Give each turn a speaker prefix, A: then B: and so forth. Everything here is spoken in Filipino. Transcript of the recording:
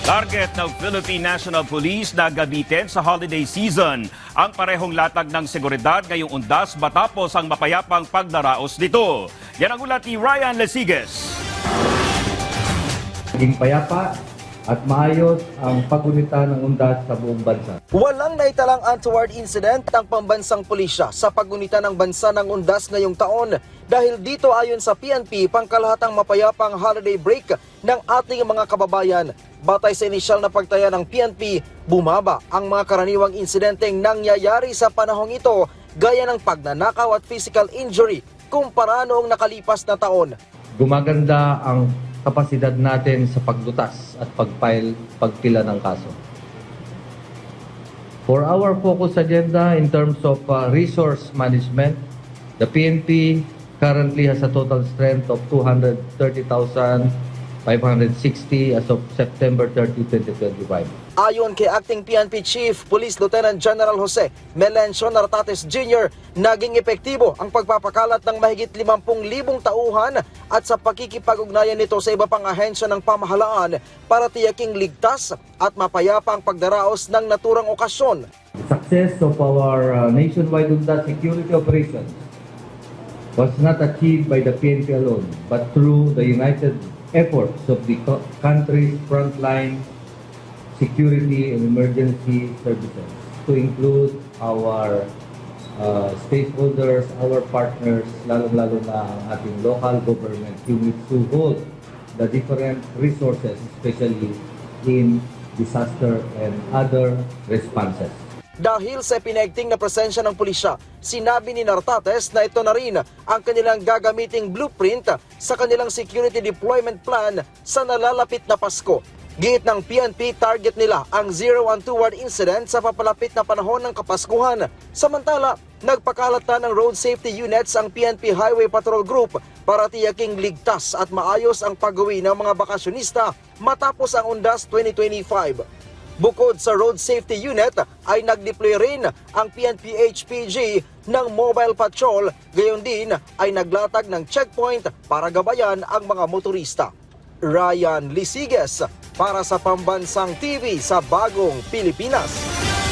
A: Target ng Philippine National Police na gamitin sa holiday season ang parehong latag ng seguridad ngayong undas matapos ang mapayapang pagdaraos nito. Yan ang ulat ni Ryan Lesiges.
B: Naging payapa at maayos ang paggunita ng undas sa buong bansa.
C: Walang naitalang untoward incident ang pambansang pulisya sa paggunita ng bansa ng undas ngayong taon. Dahil dito ayon sa PNP, pangkalahatang mapayapang holiday break ng ating mga kababayan. Batay sa inisyal na pagtaya ng PNP, bumaba ang mga karaniwang insidenteng nangyayari sa panahong ito gaya ng pagnanakaw at physical injury kumpara noong nakalipas na taon.
B: Gumaganda ang kapasidad natin sa paglutas at pagpila ng kaso. For our focus agenda in terms of resource management, the PNP currently has a total strength of 230,560 as of September 30, 2025.
C: Ayon kay Acting PNP Chief Police Lieutenant General Jose Melencio Nartates Jr., naging epektibo ang pagpapakalat ng mahigit 50,000 tauhan at sa pakikipag-ugnayan nito sa iba pang ahensya ng pamahalaan para tiyaking ligtas at mapayapa ang pagdaraos ng naturang okasyon.
B: The success of our nationwide UNDAS security operations was not achieved by the PNP alone, but through the united efforts of the country's frontline security and emergency services, to include our stakeholders, our partners, lalong-lalo na ang ating local government units who hold the different resources, especially in disaster and other responses.
C: Dahil sa pinagting na presensya ng pulisya, sinabi ni Nartates na ito na rin ang kanilang gagamiting blueprint sa kanilang security deployment plan sa nalalapit na Pasko. Giit ng PNP, target nila ang zero untoward incident sa papalapit na panahon ng Kapaskuhan. Samantala, nagpakalat na ng road safety units ang PNP Highway Patrol Group para tiyaking ligtas at maayos ang pag-uwi ng mga bakasyonista matapos ang Undas 2025. Bukod sa road safety unit ay nag-deploy rin ang PNP HPG ng mobile patrol, gayon din ay naglatag ng checkpoint para gabayan ang mga motorista. Ryan Lesiges para sa Pambansang TV sa Bagong Pilipinas.